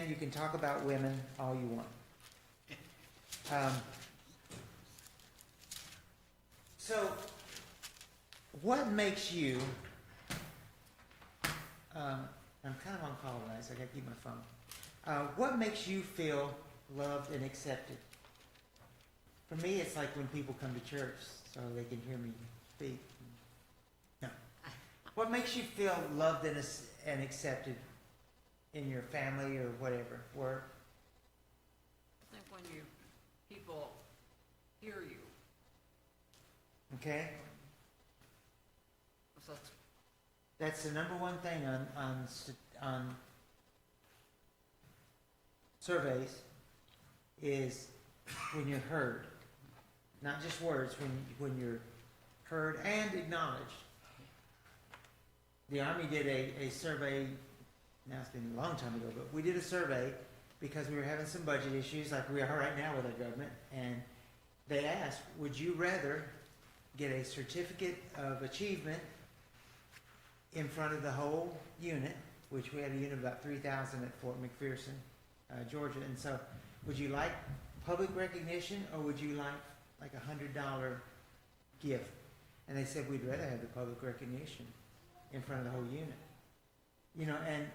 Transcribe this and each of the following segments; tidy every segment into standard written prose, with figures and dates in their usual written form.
men, you can talk about women all you want. So, what makes you, I'm kind of on call, guys, I gotta keep my phone. What makes you feel loved and accepted? For me, it's like when people come to church so they can hear me speak. No. What makes you feel loved and accepted in your family or whatever, work? I think when people hear you. Okay? So that's That's the number one thing on surveys is when you're heard. Not just words, when you're heard and acknowledged. The Army did a survey, now it's been a long time ago, but we did a survey because we were having some budget issues like we are right now with our government, and they asked, would you rather get a certificate of achievement in front of the whole unit, which we had a unit of about 3,000 at Fort McPherson, Georgia, and so would you like public recognition or would you like a $100 gift? And they said we'd rather have the public recognition in front of the whole unit. You know, and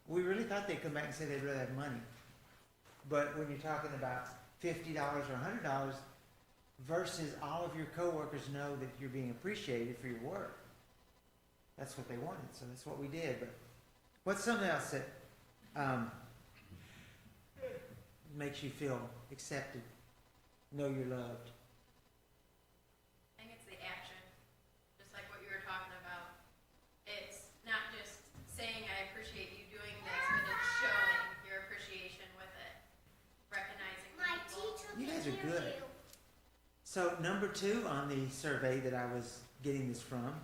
we really thought they'd come back and say they'd rather have money. But when you're talking about $50 or $100 versus all of your coworkers know that you're being appreciated for your work, that's what they wanted, so that's what we did. But what's something else that makes you feel accepted, know you're loved? I think it's the action, just like what you were talking about. It's not just saying I appreciate you doing this, but it's showing your appreciation with it, recognizing people. You guys are good. So number 2 on the survey that I was getting this from,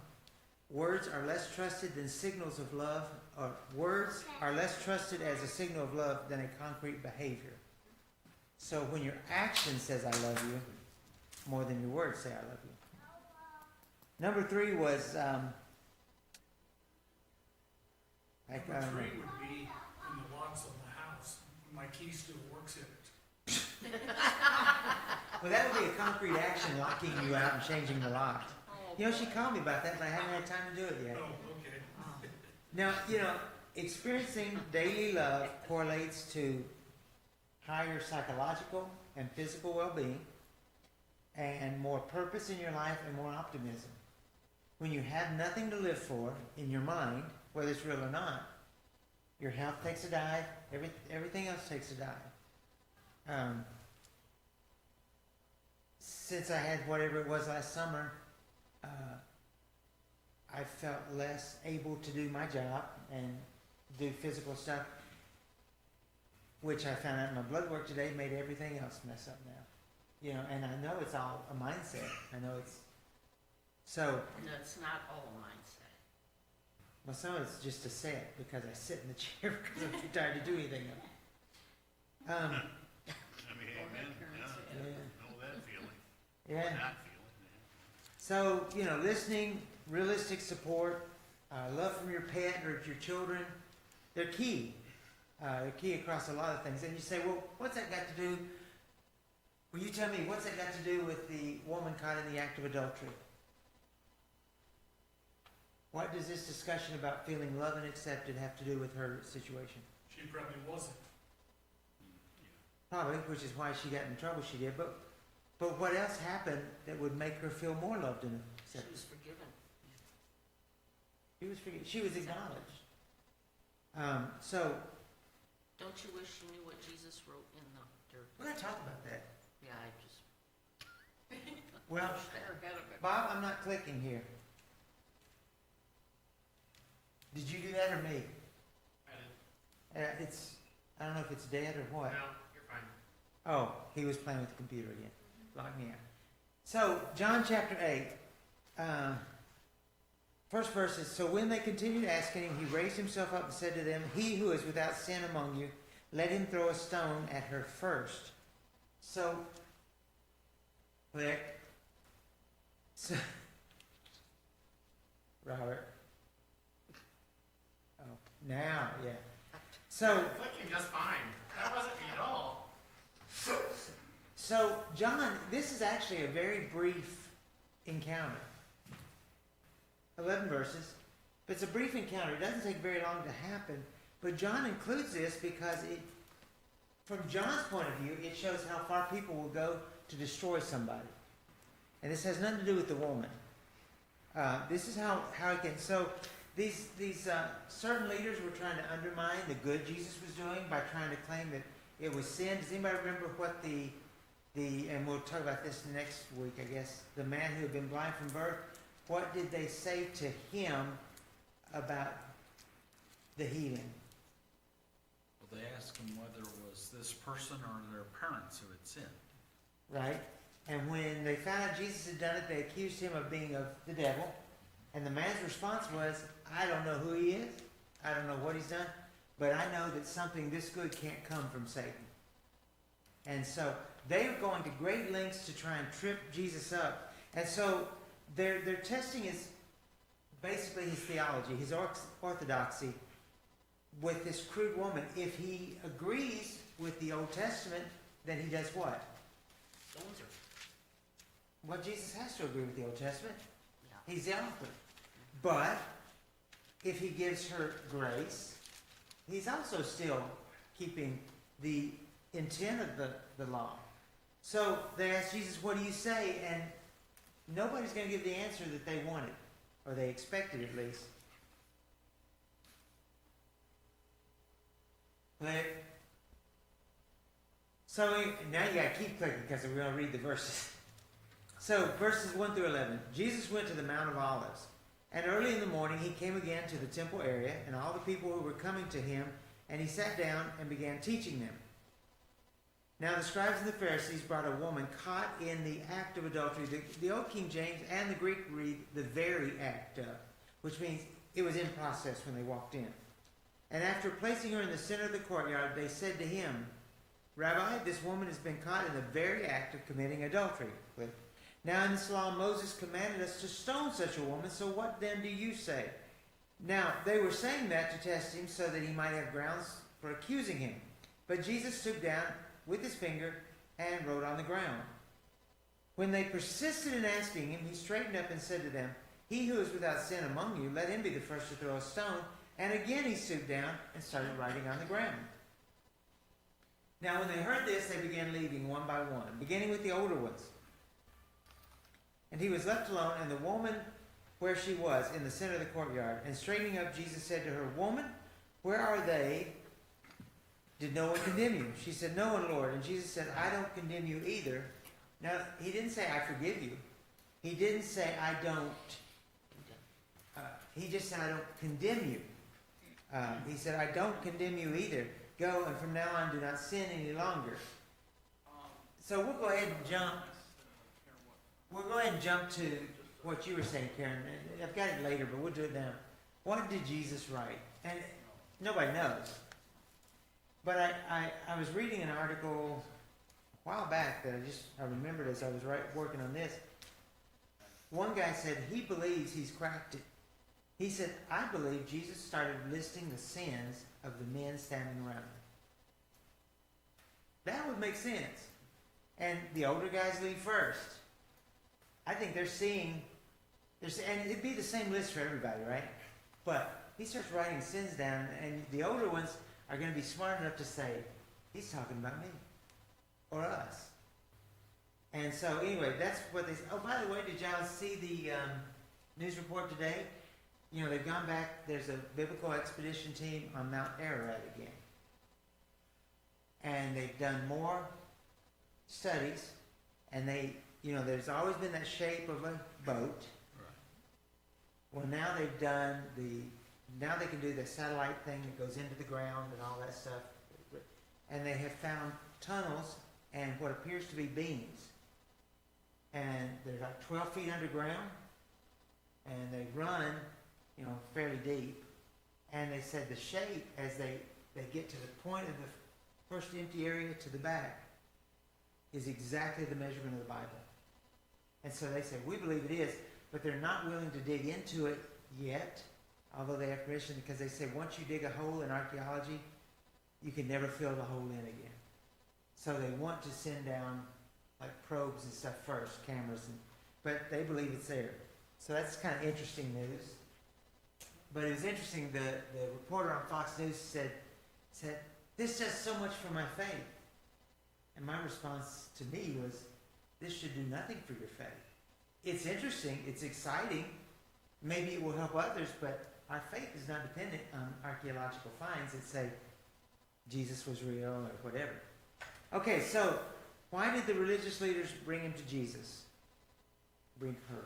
words are less trusted than signals of love, or words are less trusted as a signal of love than a concrete behavior. So when your action says I love you, more than your words say I love you. Number 3 was, Number 3 would be in the locks of the house. My key still works in it. well, that would be a concrete action, locking you out and changing the lock. You know, she called me about that, but I haven't had time to do it yet. Oh, okay. Now, you know, experiencing daily love correlates to higher psychological and physical well-being and more purpose in your life and more optimism. When you have nothing to live for in your mind, whether it's real or not, your health takes a dive, everything else takes a dive. Since I had whatever it was last summer, I felt less able to do my job and do physical stuff, which I found out in my blood work today made everything else mess up now. You know, and I know it's all a mindset. I know it's so. That's not all mindset. Well, some of it's just a set because I sit in the chair because I'm too tired to do anything else. I mean, amen. Yeah. Know that feeling. Yeah. That feeling. Yeah. So, you know, listening, realistic support, love from your pet or your children, they're key. They're key across a lot of things. And you say, well, what's that got to do? Will you tell me, what's that got to do with the woman caught in the act of adultery? What does this discussion about feeling loved and accepted have to do with her situation? She probably wasn't. Probably, which is why she got in trouble she did. But what else happened that would make her feel more loved and She accepted? was forgiven. She was acknowledged. So, Don't you wish you knew what Jesus wrote in the dirt? we're going to talk about that. Yeah, I just. Well, Forget of it. Bob, I'm not clicking here. Did you do that or me? I didn't. I don't know if it's dead or what. No, you're fine. Oh, he was playing with the computer again. Locked me out. So, John chapter 8. First verse is, so when they continued asking him, he raised himself up and said to them, he who is without sin among you, let him throw a stone at her first. So, click. So, Robert. Oh, now, yeah. So, Clicking just fine. So, John, this is actually a very brief encounter. 11 verses. But it's a brief encounter. It doesn't take very long to happen. But John includes this because from John's point of view, it shows how far people will go to destroy somebody. And this has nothing to do with the woman. This is how it can. So these certain leaders were trying to undermine the good Jesus was doing by trying to claim that it was sin. Does anybody remember what and we'll talk about this next week, I guess, the man who had been blind from birth, what did they say to him about the healing? Well, they asked him whether it was this person or their parents who had sinned. Right? And when they found out Jesus had done it, they accused him of being of the devil. And the man's response was, I don't know who he is. I don't know what he's done. But I know that something this good can't come from Satan. And so they were going to great lengths to try and trip Jesus up. And so their testing is basically his theology, his orthodoxy with this crude woman. If he agrees with the Old Testament, then he does what? Stones her. Well, Jesus has to agree with the Old Testament. Yeah. He's the author. But if he gives her grace, he's also still keeping the intent of the law. So they asked Jesus, what do you say? And nobody's going to give the answer that they wanted, or they expected at least. Click. So now you got to keep clicking because we're going to read the verses. So verses 1 through 11. Jesus went to the Mount of Olives. And early in the morning he came again to the temple area and all the people who were coming to him, and he sat down and began teaching them. Now the scribes and the Pharisees brought a woman caught in the act of adultery. The Old King James and the Greek read the very act of, which means it was in process when they walked in. And after placing her in the center of the courtyard, they said to him, Rabbi, this woman has been caught in the very act of committing adultery. Now in this law Moses commanded us to stone such a woman, so what then do you say? Now they were saying that to test him so that he might have grounds for accusing him. But Jesus stooped down with his finger and wrote on the ground. When they persisted in asking him, he straightened up and said to them, He who is without sin among you, let him be the first to throw a stone. And again he stooped down and started writing on the ground. Now when they heard this, they began leaving one by one, beginning with the older ones. And he was left alone, and the woman where she was, in the center of the courtyard. And straightening up, Jesus said to her, Woman, where are they? Did no one condemn you? She said, No one, Lord. And Jesus said, I don't condemn you either. Now, he didn't say, I forgive you. He didn't say, I don't. He just said, I don't condemn you. He said, I don't condemn you either. Go, and from now on, do not sin any longer. So we'll go ahead and jump. We'll go ahead and jump to what you were saying, Karen. I've got it later, but we'll do it now. What did Jesus write? And nobody knows. But I was reading an article a while back that I remembered as I was working on this. One guy said he believes he's cracked it. He said, I believe Jesus started listing the sins of the men standing around him. That would make sense. And the older guys leave first. I think they're seeing, and it'd be the same list for everybody, right? But he starts writing sins down, and the older ones are going to be smart enough to say, he's talking about me or us. And so anyway, that's what they. Oh, by the way, did y'all see the news report today? You know, they've gone back. There's a biblical expedition team on Mount Ararat again, and they've done more studies, and they. You know, there's always been that shape of a boat. Right. Well, now they've done now they can do the satellite thing that goes into the ground and all that stuff. And they have found tunnels and what appears to be beams. And they're like 12 feet underground. And they run, you know, fairly deep. And they said the shape as they get to the point of the first empty area to the back is exactly the measurement of the Bible. And so they say, we believe it is, but they're not willing to dig into it yet, although they have permission, because they say once you dig a hole in archaeology, you can never fill the hole in again. So they want to send down like probes and stuff first, cameras, but they believe it's there. So that's kind of interesting news. But it was interesting, the reporter on Fox News said, this does so much for my faith. And my response to me was, this should do nothing for your faith. It's interesting, it's exciting, maybe it will help others, but our faith is not dependent on archaeological finds that say Jesus was real or whatever. Okay, so why did the religious leaders bring him to Jesus? Bring her.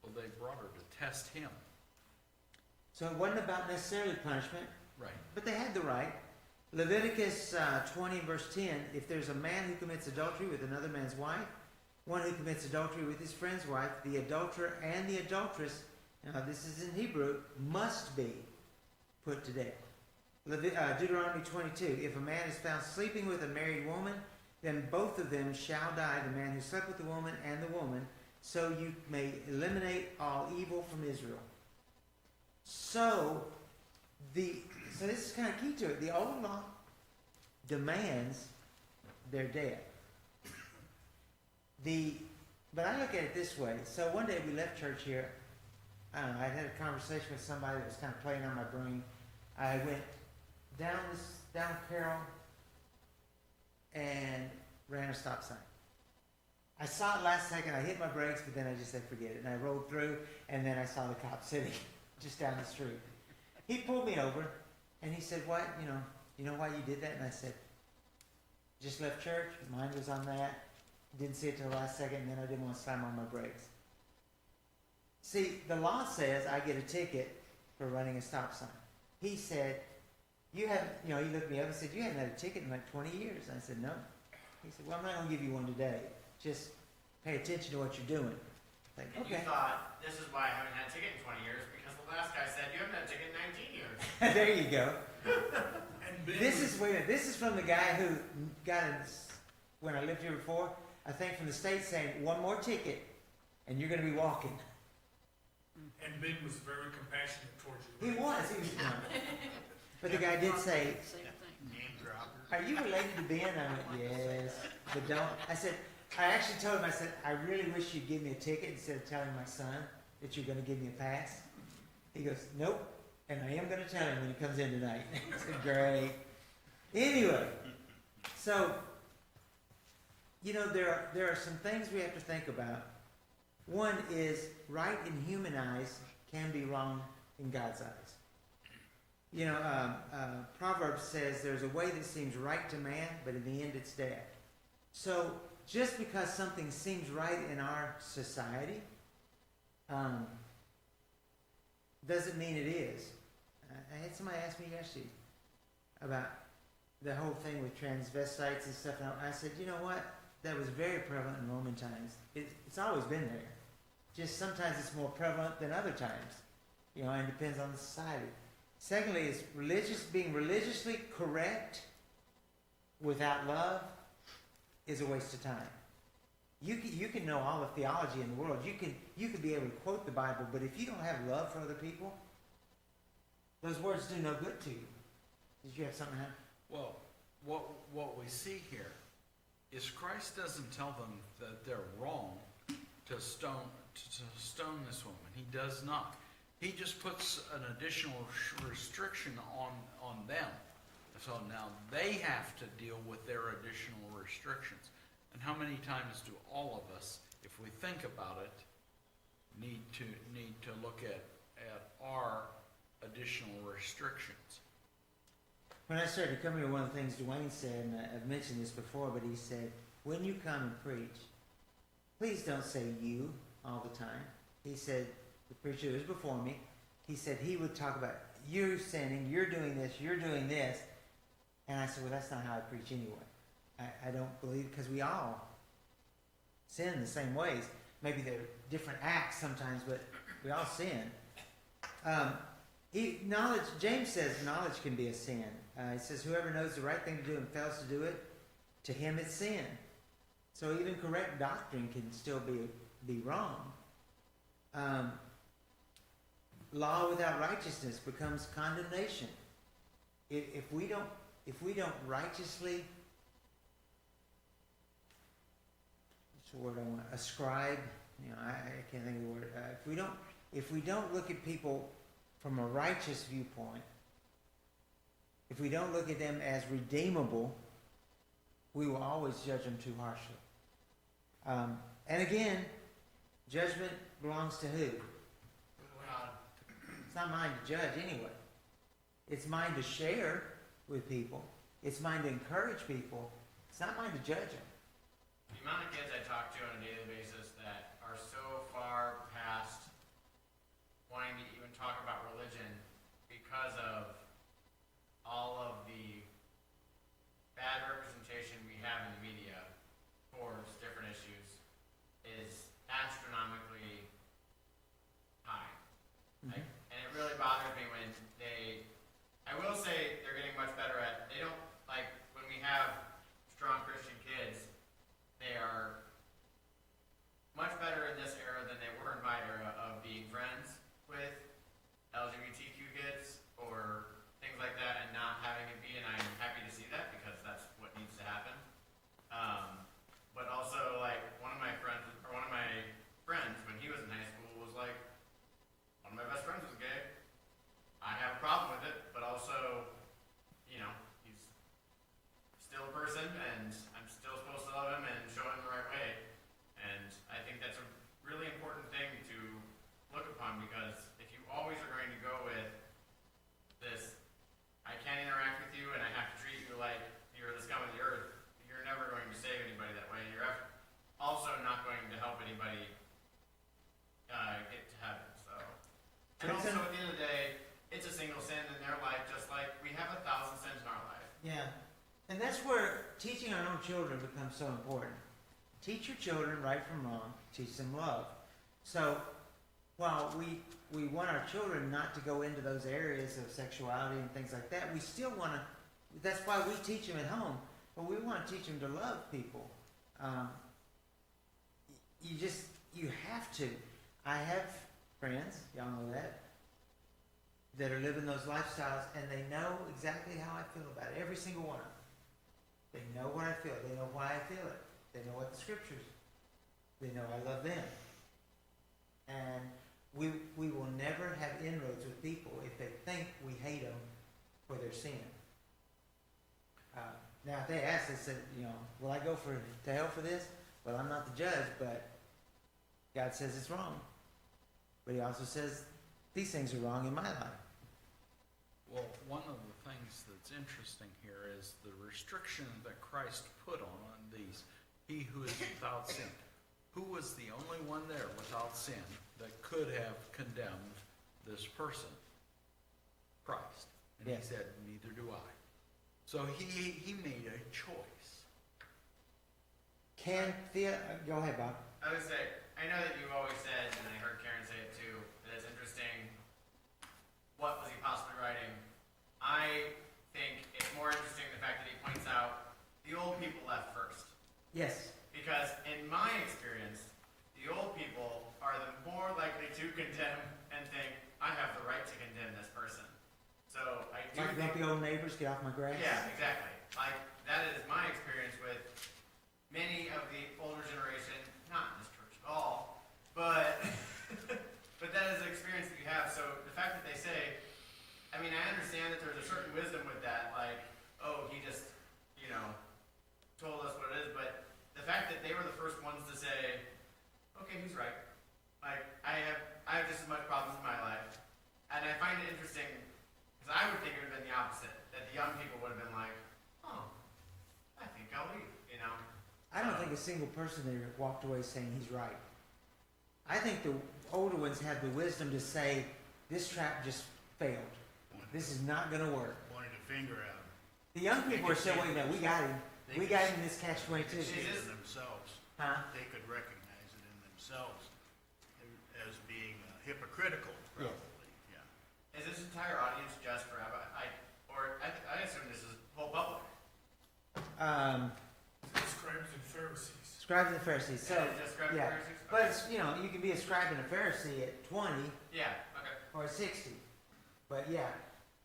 Well, they brought her to test him. So it wasn't about necessarily punishment, Right. but they had the right. Leviticus 20 verse 10, if there's a man who commits adultery with another man's wife, one who commits adultery with his friend's wife, the adulterer and the adulteress, now this is in Hebrew, must be put to death. Deuteronomy 22, if a man is found sleeping with a married woman, then both of them shall die, the man who slept with the woman and the woman, so you may eliminate all evil from Israel. So this is kind of key to it. The old law demands their death. But I look at it this way. So one day we left church here. I don't know, I had a conversation with somebody that was kind of playing on my brain. I went down Carroll and ran a stop sign. I saw it last second. I hit my brakes, but then I just said forget it. And I rolled through, and then I saw the cop sitting just down the street. He pulled me over, and he said, "What? You know why you did that?" And I said, "Just left church. Mind was on that. Didn't see it till the last second, and then I didn't want to slam on my brakes." See, the law says I get a ticket for running a stop sign. He said, "You haven't," he looked me up and said, "You haven't had a ticket in like 20 years." I said, "No." He said, "Well, I'm not going to give you one today. Just pay attention to what you're doing." Like, And okay. you thought, this is why I haven't had a ticket in 20 years, because the last guy said, you haven't had a ticket in 19 years. There you go. And Ben This was- is weird. This is from the guy who got when I lived here before, I think from the state saying, one more ticket and you're going to be walking. And Ben was very compassionate towards you. He right? was. But the guy did say, Same thing. Name dropper. "Are you related to Ben?" I went, "Yes, but don't." I actually told him, I said, "I really wish you'd give me a ticket instead of telling my son that you're going to give me a pass." He goes, "Nope, and I am going to tell him when he comes in tonight." I said, "Great." Anyway, so, there are some things we have to think about. One is, right in human eyes can be wrong in God's eyes. Proverbs says there's a way that seems right to man, but in the end it's dead. So, just because something seems right in our society, doesn't mean it is. I had somebody ask me yesterday about the whole thing with transvestites and stuff, and I said, you know what? That was very prevalent in Roman times. It's always been there. Just sometimes it's more prevalent than other times. And it depends on the society. Secondly, is being religiously correct without love is a waste of time. You can know all the theology in the world. You can be able to quote the Bible, but if you don't have love for other people, those words do no good to you. Did you have something to Well, what we see here is Christ doesn't tell them that they're wrong to stone this woman. He does not. He just puts an additional restriction on them. So now they have to deal with their additional restrictions. And how many times do all of us, if we think about it, need to look at our additional restrictions? When I started coming here, one of the things Dwayne said, and I've mentioned this before, but he said, when you come and preach, please don't say you all the time. He said, the preacher who was before me, he said he would talk about, you're sinning, you're doing this, you're doing this. And I said, well, that's not how I preach anyway. I don't believe, because we all sin the same ways. Maybe they're different acts sometimes, but we all sin. James says knowledge can be a sin. He says, whoever knows the right thing to do and fails to do it, to him it's sin. So even correct doctrine can still be wrong. Law without righteousness becomes condemnation. If we don't righteously the word I want, ascribe, I can't think of the word, if we don't look at people from a righteous viewpoint, if we don't look at them as redeemable, we will always judge them too harshly. And again, judgment belongs to who? God. It's not mine to judge anyway. It's mine to share with people. It's mine to encourage people. It's not mine to judge them. The amount of kids I talk to on a daily basis that are so far past wanting to even talk about religion because of all of the bad representation we have in the media towards different issues is astronomically high. Like, and it really bothers me when I will say they're getting much better at, they don't, like, when we have strong Christian kids, they are much better in this era than they were in my era of being friends with LGBTQ kids or things like that and not having it be, and I'm happy to see that because that's what needs to happen. But also, like, one of my friends, when he was in high school, was like, one of my best friends was gay. I have a problem with it, but also, he's still a person, and I'm still supposed to love him and show him the right way. And I think that's a really important thing to look upon, because if you always are going to go with this, I can't interact with you and I have to treat you like you're the scum of the earth, you're never going to save anybody that way. You're also not going to help anybody get to heaven. So, and also at the end of the day, it's a single sin in their life, just like we have 1,000 sins in our life. Yeah. And that's where teaching our own children becomes so important. Teach your children right from wrong. Teach them love. So while we want our children not to go into those areas of sexuality and things like that, we still want to, that's why we teach them at home, but we want to teach them to love people. You have to. I have friends, y'all know that are living those lifestyles, and they know exactly how I feel about it. Every single one of them. They know what I feel. They know why I feel it. They know what the scriptures. They know I love them. And we will never have inroads with people if they think we hate them for their sin. Now, if they ask us, will I go to hell for this? Well, I'm not the judge, but God says it's wrong. But he also says these things are wrong in my life. Well, one of the things that's interesting here is the restriction that Christ put on these. He who is without sin. Who was the only one there without sin that could have condemned this person? Christ. And Yes. he said, neither do I. So he made a choice. Go ahead, Bob. I would say, I know that you've always said, and I heard Karen say it too, that it's interesting, what was he possibly writing? I think it's more interesting the fact that he points out the old people left first. Yes. Because in my experience, the old people are the more likely to condemn and think, I have the right to condemn this person. So I do Like think, grumpy old neighbors, get off my grass. yeah, exactly. Like, that is my experience with many of the older generation, not in this church at all, but but that is an experience that you have. So the fact that they say, I mean, I understand that there's a certain wisdom with that, like, oh, he just, told us what it is, but the fact that they were the first ones to say, okay, he's right. Like, I have just as much problems in my life. And I find it interesting, because I would think it would have been the opposite, that the young people would have been like, oh, I think I'll leave, I don't think a single person there walked away saying he's right. I think the older ones have the wisdom to say, this trap just failed. This is not going to work. Pointed a finger at them. The young people are still, wait a minute, we got him. We got him in this catch-22. They could see it in themselves. Huh? They could recognize it in themselves as being hypocritical, Yes. probably, yeah. Is this entire audience just for I assume this is whole public. Scribes and Pharisees. Scribes and Pharisees. So, Is it just scribes and yeah. Pharisees? But Okay. it's, you can be a scribe and a Pharisee at 20 Yeah, okay. or 60. But yeah,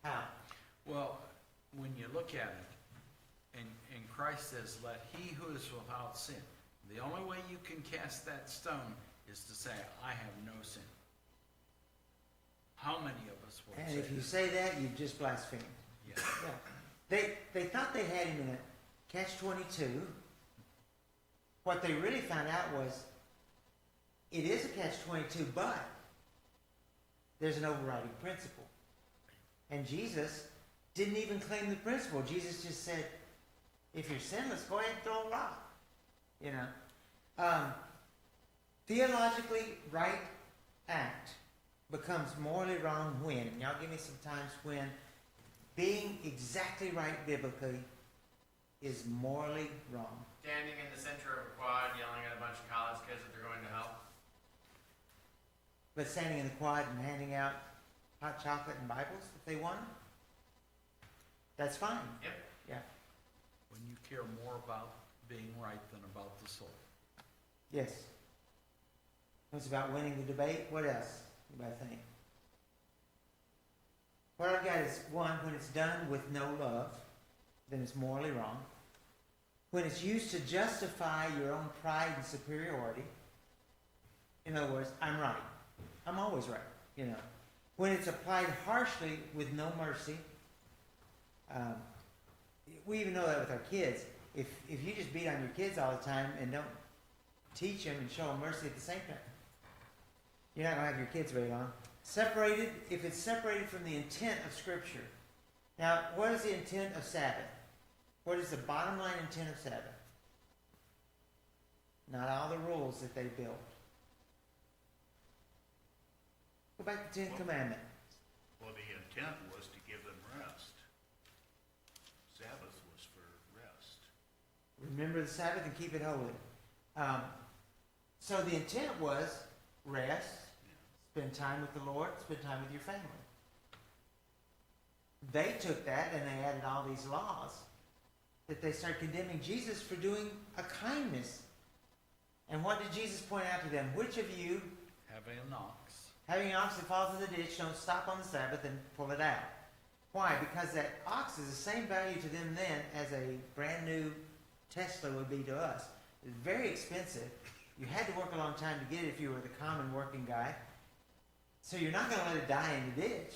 how? Well, when you look at it, and Christ says, let he who is without sin The only way you can cast that stone is to say, I have no sin. How many of us will And say if you that? say that, you've just blasphemed. Yeah. Yeah. They thought they had him in a catch-22. What they really found out was it is a catch-22, but there's an overriding principle. And Jesus didn't even claim the principle. Jesus just said, if you're sinless, go ahead and throw a rock. You know. Theologically right act becomes morally wrong when. And y'all give me some times when being exactly right biblically is morally wrong. Standing in the center of a quad, yelling at a bunch of college kids that they're going to hell. But standing in the quad and handing out hot chocolate and Bibles if they want them, that's fine. Yep. Yeah. When you care more about being right than about the soul. Yes. It's about winning the debate. What else? Anybody think? What I've got is one, when it's done with no love, then it's morally wrong. When it's used to justify your own pride and superiority, in other words, I'm right. I'm always right, you know. When it's applied harshly with no mercy, we even know that with our kids. If you just beat on your kids all the time and don't teach them and show them mercy at the same time, you're not going to have your kids very long. Separated, if it's separated from the intent of Scripture. Now, what is the intent of Sabbath? What is the bottom line intent of Sabbath? Not all the rules that they built. Go back to the Ten Commandments. Well, the intent was to give them rest. Sabbath was for rest. Remember the Sabbath and keep it holy. So the intent was rest, spend time with the Lord, spend time with your family. They took that and they added all these laws that they started condemning Jesus for doing a kindness. And what did Jesus point out to them? Which of you, Having an ox. having an ox that falls in the ditch, don't stop on the Sabbath and pull it out? Why? Because that ox is the same value to them then as a brand new Tesla would be to us. It's very expensive. You had to work a long time to get it if you were the common working guy. So you're not going to let it die in the ditch.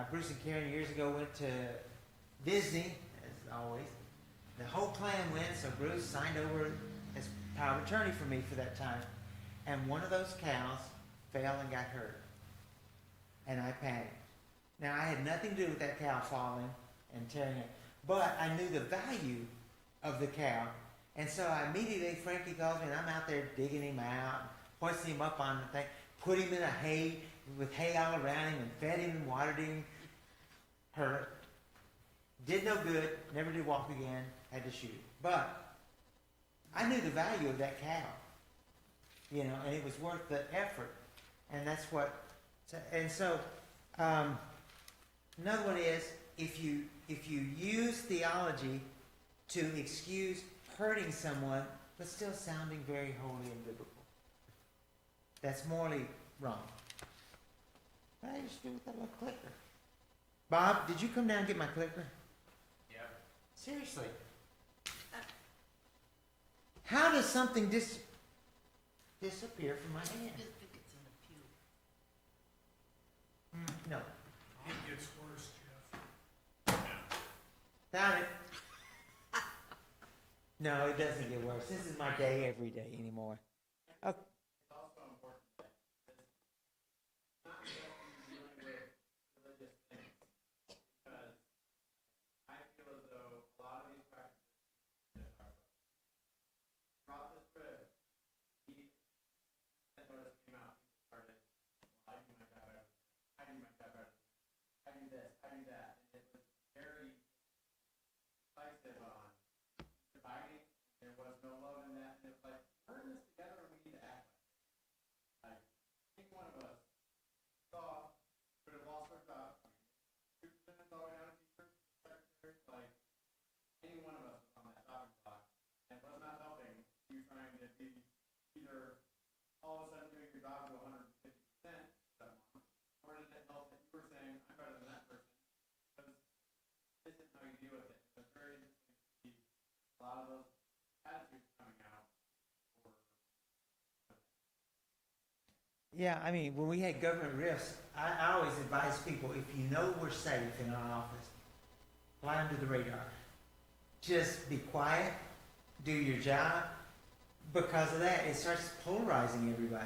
Bruce and Karen years ago went to Disney, as always. The whole clan went, so Bruce signed over as power of attorney for me for that time. And one of those cows fell and got hurt. And I panicked. Now, I had nothing to do with that cow falling and tearing it. But I knew the value of the cow. And so I immediately, Frankie calls me, and I'm out there digging him out, hoisting him up on the thing, put him in a hay, with hay all around him, and fed him and watered him. Hurt. Did no good, never did walk again, had to shoot. But I knew the value of that cow. You know, and it was worth the effort. And that's what, and so, another one is, if you use theology to excuse hurting someone, but still sounding very holy and biblical, that's morally wrong. What did I just do with that little clicker? Bob, did you come down and get my clicker? Yep. Seriously. How does something disappear from my I hand? think it's in a pew. No. It gets worse, Jeff. Found it. No, it doesn't get worse. This is my day every day anymore. Okay. It's also important that it's not just dealing with religious things, because I feel as though a lot of these practices brought this trip. That notice came out, people started, well, I do my job better, I do my job better, I do this, I do that, and it was very decisive on dividing. There was no love in that, and it's like, we're in this together and we need to act like any one of us saw, could have lost our job. Superintendents all the way down to teachers, secretaries, like, any one of us was on that chopping block, and it was not helping you trying to be either all of a sudden doing your job to 150%, or did it help that you were saying, I'm better than that person, because this isn't how you deal with it. It's very interesting to see a lot of those attitudes Yeah, I mean, when we had government rifts, I always advise people, if you know we're safe in our office, fly under the radar. Just be quiet, do your job. Because of that, it starts polarizing everybody.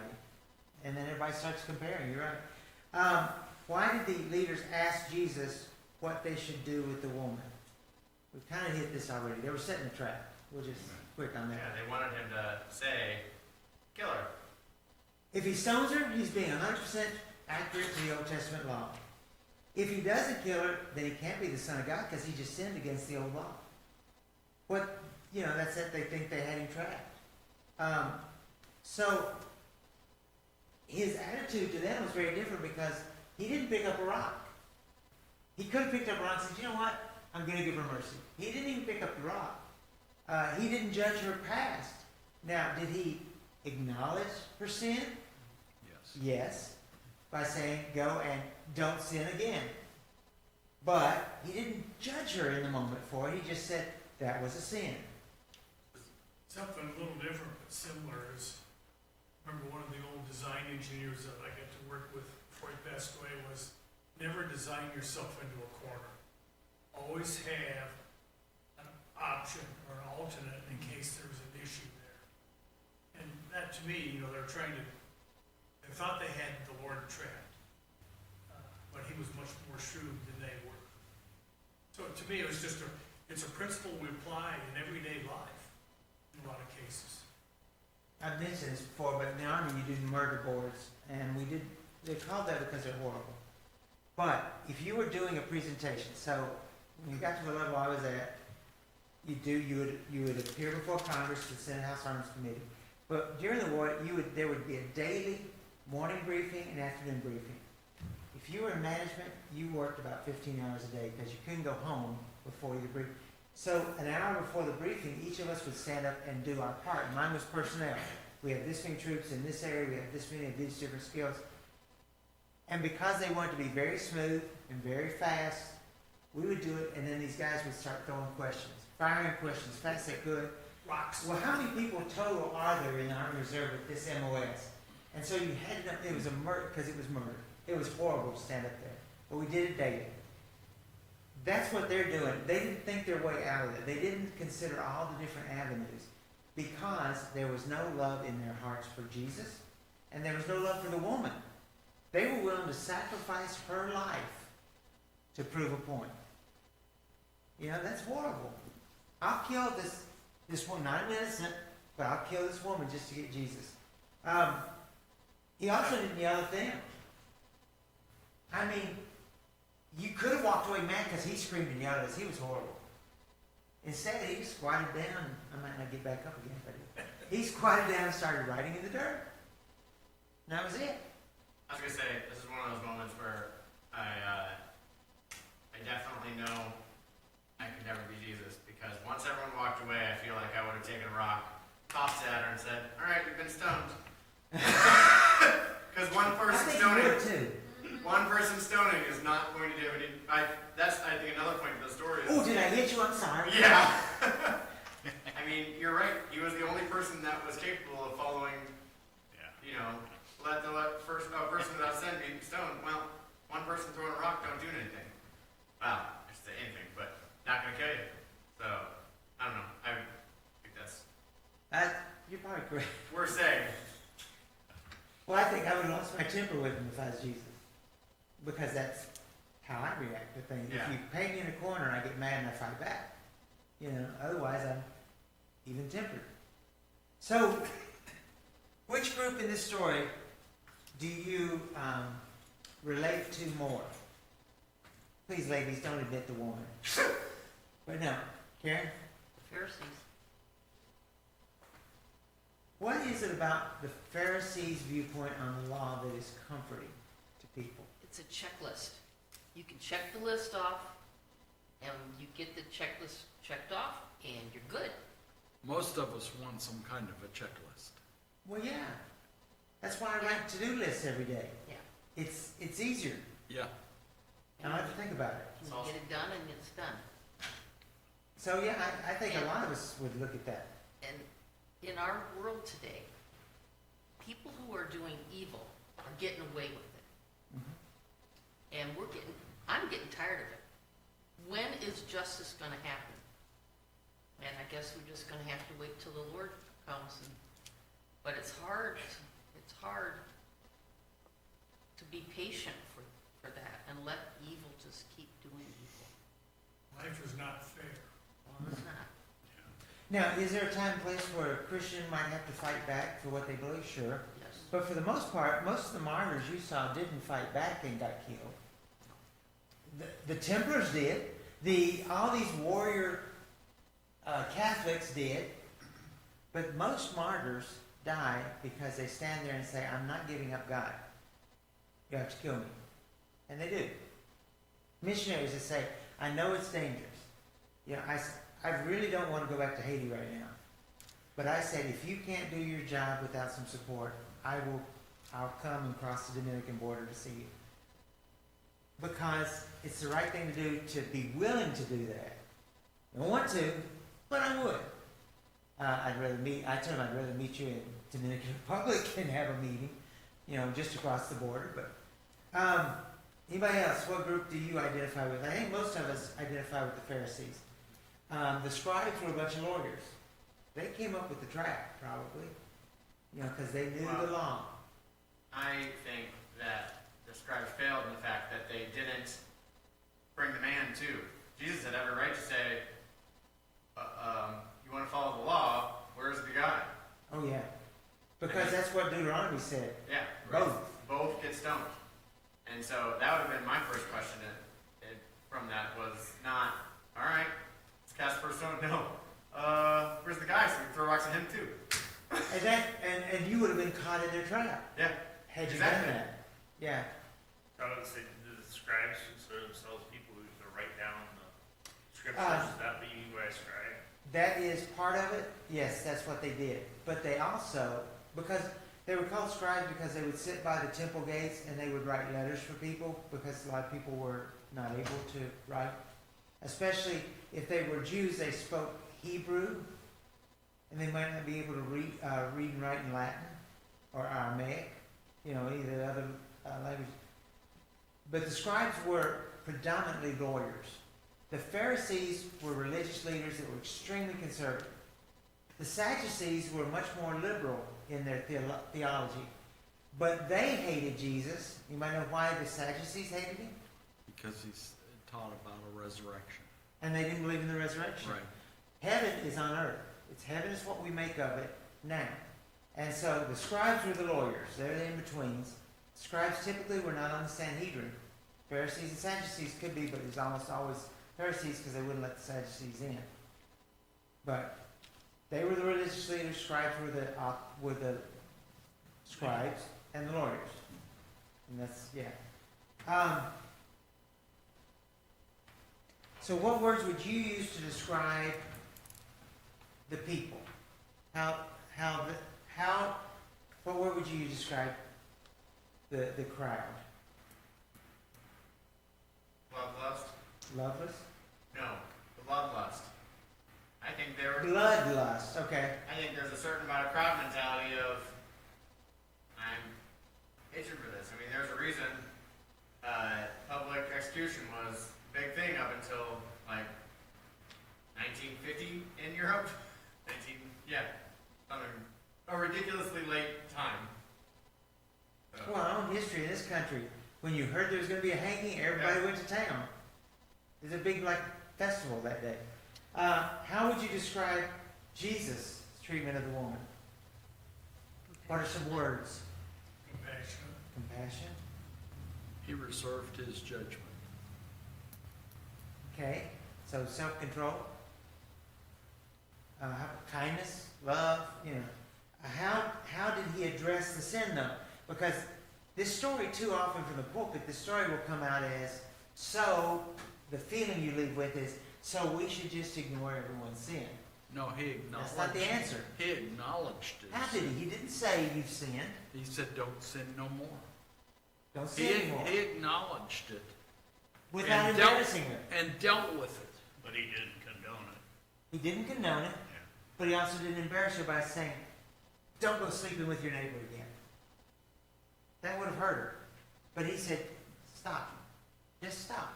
And then everybody starts comparing, you're right. Why did the leaders ask Jesus what they should do with the woman? We've kind of hit this already. They were setting a trap. We'll just quick on that. Yeah, they wanted him to say, kill her. If he stones her, he's being 100% accurate to the Old Testament law. If he doesn't kill her, then he can't be the Son of God because he just sinned against the old law. That's it. They think they had him trapped. So his attitude to them was very different because he didn't pick up a rock. He could have picked up a rock and said, you know what? I'm going to give her mercy. He didn't even pick up the rock. He didn't judge her past. Now, did he acknowledge her sin? Yes. Yes, by saying, go and don't sin again. But he didn't judge her in the moment for it. He just said that was a sin. Something a little different but similar is, remember one of the old design engineers that I got to work with before he passed away was, never design yourself into a corner. Always have an option or an alternate in case there's an issue there. And that to me, they thought they had the Lord trapped. But he was much more shrewd than they were. So to me, it's a principle we apply in everyday life in a lot of cases. I've mentioned this before, but in the Army you do murder boards, and they called that because they're horrible. But if you were doing a presentation, so when you got to the level I was at, you would appear before Congress, the Senate House Arms Committee. But during the war, there would be a daily morning briefing and afternoon briefing. If you were in management, you worked about 15 hours a day because you couldn't go home before you brief. So an hour before the briefing, each of us would stand up and do our part. Mine was personnel. We have this many troops in this area, we have this many of these different skills. And because they wanted to be very smooth and very fast, we would do it, and then these guys would start throwing questions, firing questions fast as they could. Rocks. Well, how many people total are there in the Army Reserve with this MOS? And so you had to, it was a murder, because it was murder. It was horrible to stand up there. But we did it daily. That's what they're doing. They didn't think their way out of it. They didn't consider all the different avenues because there was no love in their hearts for Jesus, and there was no love for the woman. They were willing to sacrifice her life to prove a point. That's horrible. I'll kill this woman. I'm innocent, but I'll kill this woman just to get Jesus. He also didn't yell at them. I mean, you could have walked away mad because he screamed and yelled at us. He was horrible. Instead, he squatted down. I might not get back up again, but he squatted down and started writing in the dirt. And that was it. I was gonna say, this is one of those moments where I definitely know I could never be Jesus, because once everyone walked away, I feel like I would have taken a rock, tossed it at her and said, all right, you've been stoned. Because one person stoning is not going to do any, that's, I think, another point of the story. Oh, did I hit you? I'm sorry. Yeah. I mean, you're right. He was the only person that was capable of following, let the first person without sin be stoned. Well, one person throwing a rock don't do anything. Well, I should say anything, but not going to kill you. So, I don't know. I think that's You're probably correct. worth saying. Well, I think I would have lost my temper with him if I was Jesus. Because that's how I react to things. Yeah. If you peg me in a corner, I get mad and I fight back. Otherwise I'm even tempered. So, which group in this story do you relate to more? Please, ladies, don't admit the woman. But no. Karen? The Pharisees. What is it about the Pharisees' viewpoint on the law that is comforting to people? It's a checklist. You can check the list off, and you get the checklist checked off, and you're good. Most of us want some kind of a checklist. Well, yeah. That's why I write to-do lists every day. Yeah. It's easier. Yeah. I don't have to think about it. You get it done, and it's done. So, yeah, I think a lot of us would look at that. And in our world today, people who are doing evil getting away with it. Mhm. And I'm getting tired of it. When is justice gonna happen? And I guess we're just gonna have to wait till the Lord comes but it's hard to be patient for that and let evil just keep doing evil. Life is not fair. Well, it's not. Now, is there a time and place where a Christian might have to fight back for what they believe? Sure. Yes. But for the most part, most of the martyrs you saw didn't fight back and got killed. The Templars did. All these warrior Catholics did. But most martyrs die because they stand there and say, I'm not giving up God. You have to kill me. And they do. Missionaries that say, I know it's dangerous. You know, I really don't want to go back to Haiti right now. But I said, if you can't do your job without some support, I'll come and cross the Dominican border to see you. Because it's the right thing to do, to be willing to do that. I don't want to, but I would. I told him I'd rather meet you in Dominican Republic and have a meeting, you know, just across the border. But anybody else, what group do you identify with? I think most of us identify with the Pharisees. The scribes were a bunch of lawyers. They came up with the trap, probably, you know, because they knew the law. I think that the scribes failed in the fact that they didn't bring the man to. Jesus had every right to say, you want to follow the law, where's the guy? Oh, yeah. Because that's what Deuteronomy said. Yeah. Both. Both get stoned. And so that would have been my first question from that was not, all right, let's cast the first stone. No. Where's the guy so we can throw rocks at him too? And you would have been caught in their trap Yeah. had you Exactly. done that. Yeah. The scribes consider themselves people who can write down the scriptures. Is that what you mean by scribe? That is part of it. Yes, that's what they did. But they also, because they were called scribes because they would sit by the temple gates and they would write letters for people because a lot of people were not able to write. Especially if they were Jews, they spoke Hebrew and they might not be able to read and write in Latin or Aramaic, you know, any of the other languages. But the scribes were predominantly lawyers. The Pharisees were religious leaders that were extremely conservative. The Sadducees were much more liberal in their theology. But they hated Jesus. You might know why the Sadducees hated him? Because he's taught about a resurrection. And they didn't believe in the resurrection. Right. Heaven is on earth. Heaven is what we make of it now. And so the scribes were the lawyers. They're the in-betweens. Scribes typically were not on the Sanhedrin. Pharisees and Sadducees could be, but it was almost always Pharisees because they wouldn't let the Sadducees in. But they were the religious leaders. Scribes were the scribes and the lawyers. And that's, yeah. So what words would you use to describe the people? What word would you describe the crowd? Bloodlust? Loveless? No. Bloodlust. I think they were. Bloodlust, okay. I think there's a certain amount of crowd mentality of, I'm itching for this. I mean, there's a reason public execution was a big thing up until like 1950 in Europe. A ridiculously late time. So, Well, our own history in this country, when you heard there was going to be a hanging, everybody went to town. There's a big festival that day. How would you describe Jesus' treatment of the woman? What are some words? Compassion. Compassion. He reserved his judgment. Okay. So self-control. Kindness, love. You know. How did he address the sin though? Because this story too often from the pulpit, the story will come out as, so the feeling you leave with is, so we should just ignore everyone's sin. No, he acknowledged. That's not the answer. He acknowledged it. How did he? He didn't say you've sinned. He said, "Don't sin no more." Don't sin anymore. He acknowledged it Without and dealt- embarrassing her. and dealt with it. But he didn't condone it. He didn't condone it, Yeah. but he also didn't embarrass her by saying, don't go sleeping with your neighbor again. That would have hurt her. But he said, stop. Just stop.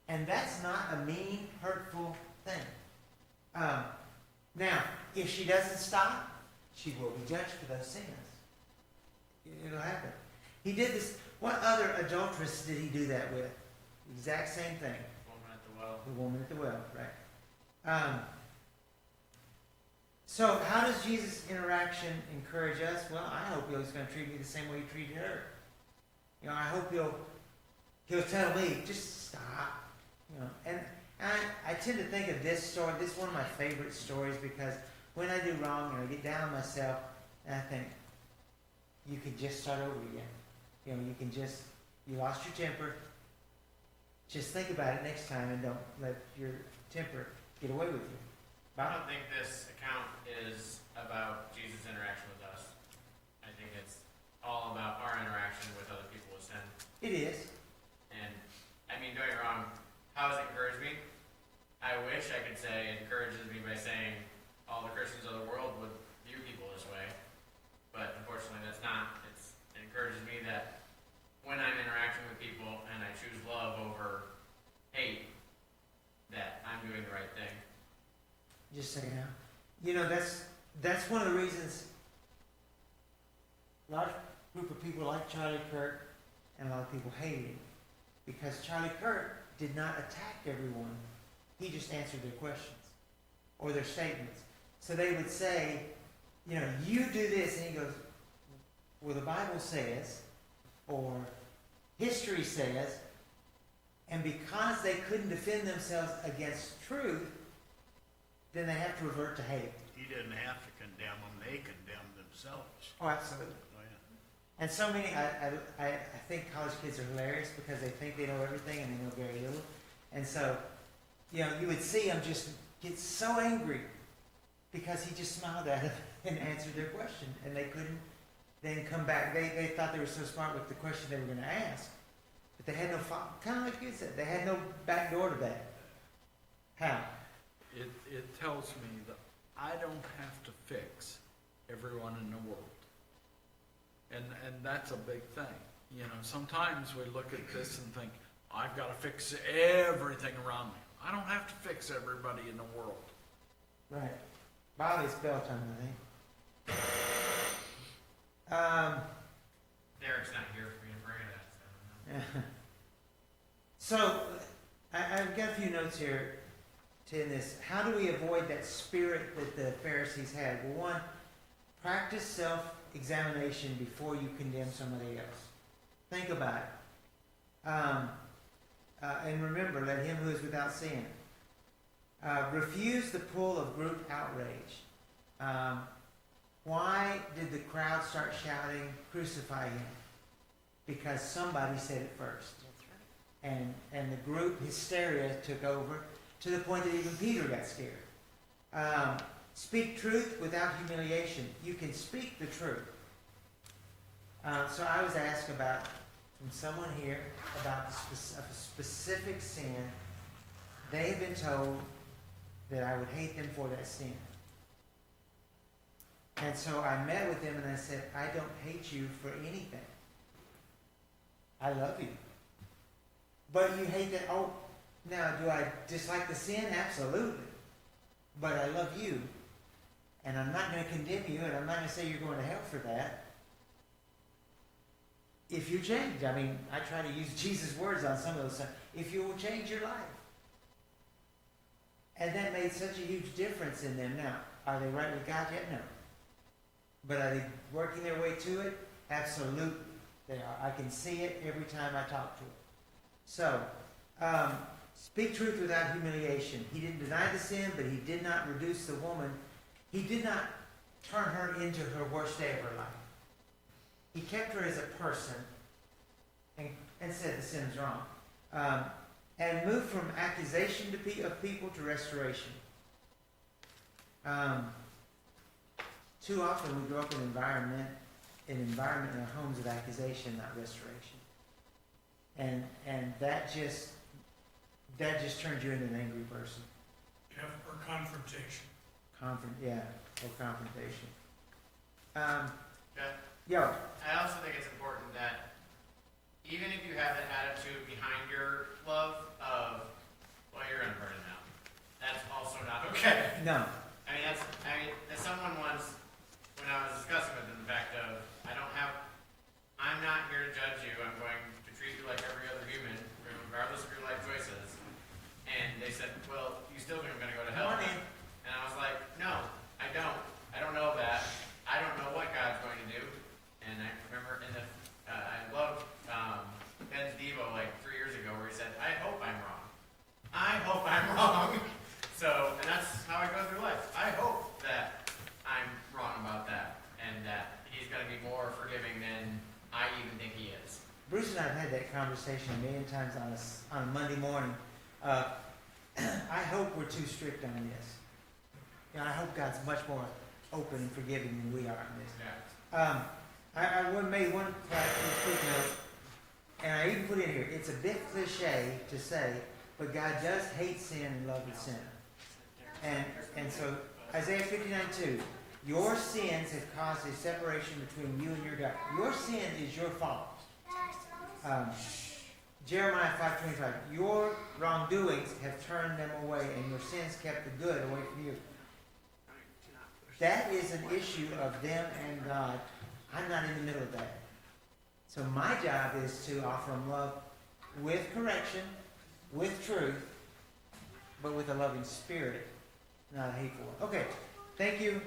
And that's not a mean, hurtful thing. Now, if she doesn't stop, she will be judged for those sins. It'll happen. He did this. What other adulteress did he do that with? Exact same thing. Woman at the well. The woman at the well, right? So how does Jesus' interaction encourage us? Well, I hope he's going to treat me the same way he treated her. You know, I hope he'll tell me, just stop. You know, and I tend to think of this story. This is one of my favorite stories because when I do wrong and I get down on myself, and I think, you can just start over again. You know, you lost your temper. Just think about it next time and don't let your temper get away with you. I Bob? don't think this account is about Jesus' interaction with us. I think it's all about our interaction with other people with sin. It is. And, I mean, don't get me wrong, how has it encouraged me? I wish I could say it encourages me by saying all the Christians of the world would view people this way. But unfortunately, that's not. It encourages me that when I'm interacting with people and I choose love over hate, that I'm doing the right thing. Just say now. You know, that's one of the reasons a large group of people like Charlie Kirk and a lot of people hated him. Because Charlie Kirk did not attack everyone. He just answered their questions or their statements. So they would say, you know, you do this, and he goes, well, the Bible says, or history says, and because they couldn't defend themselves against truth, then they have to revert to hate. He didn't have to condemn them, they condemned themselves. Oh, absolutely. Oh, yeah. And so many, I think college kids are hilarious because they think they know everything and they know very little. And so, you know, you would see them just get so angry because he just smiled at them and answered their question. And they couldn't then come back. They thought they were so smart with the question they were going to ask. But they had no, kind of like you said, they had no back door to that. How? It tells me that I don't have to fix everyone in the world. And that's a big thing. You know, sometimes we look at this and think, I've got to fix everything around me. I don't have to fix everybody in the world. Right. Bob, it's bell time, I think. Derek's not here for me to bring it at, so. So, I've got a few notes here to in this. How do we avoid that spirit that the Pharisees had? Well, one, practice self-examination before you condemn somebody else. Think about it. And remember, let him who is without sin. Refuse the pull of group outrage. Why did the crowd start shouting, crucify him? Because somebody said it first. That's right. And the group hysteria took over to the point that even Peter got scared. Speak truth without humiliation. You can speak the truth. So I was asked from someone here about a specific sin. They have been told that I would hate them for that sin. And so I met with them and I said, I don't hate you for anything. I love you. But you hate that, oh, now do I dislike the sin? Absolutely. But I love you. And I'm not going to condemn you, and I'm not going to say you're going to hell for that. If you change, I mean, I try to use Jesus' words on some of those things. If you will change your life. And that made such a huge difference in them. Now, are they right with God yet? No. But are they working their way to it? Absolutely. They are. I can see it every time I talk to them. So, speak truth without humiliation. He didn't deny the sin, but he did not reduce the woman. He did not turn her into her worst day of her life. He kept her as a person and said the sin's wrong. And moved from accusation of people to restoration. Too often we grow up in an environment in our homes of accusation, not restoration. And that just turns you into an angry person. Or confrontation. Or confrontation. Yeah. Yo, I also think it's important that even if you have that attitude behind your love of, well, you're gonna burn it out, that's also not okay. no, I mean, as someone once, when I was discussing with them, the fact of, I'm not here to judge you, I'm going to treat you like every other human, regardless of your life choices. And they said, well, you still think I'm gonna go to hell? Come on in. And I was like, no, I don't know that, I don't know what God's going to do. And I remember I loved, Ben's Devo like 3 years ago where he said, I hope I'm wrong. I hope I'm wrong. So, and that's how I go through life. I hope that I'm wrong about that and that he's going to be more forgiving than I even think he is. Bruce and I have had that conversation a million times on a Monday morning. I hope we're too strict on this. You know, I hope God's much more open and forgiving than we are on this. Yeah. I made one quick note, and I even put in here, it's a bit cliche to say, but God does hate sin and love the sinner. And so, Isaiah 59:2, your sins have caused a separation between you and your God. Your sin is your fault. Jeremiah 5:25, your wrongdoings have turned them away, and your sins kept the good away from you. That is an issue of them and God. I'm not in the middle of that. So my job is to offer them love with correction, with truth, but with a loving spirit, not a hateful one. Okay, thank you.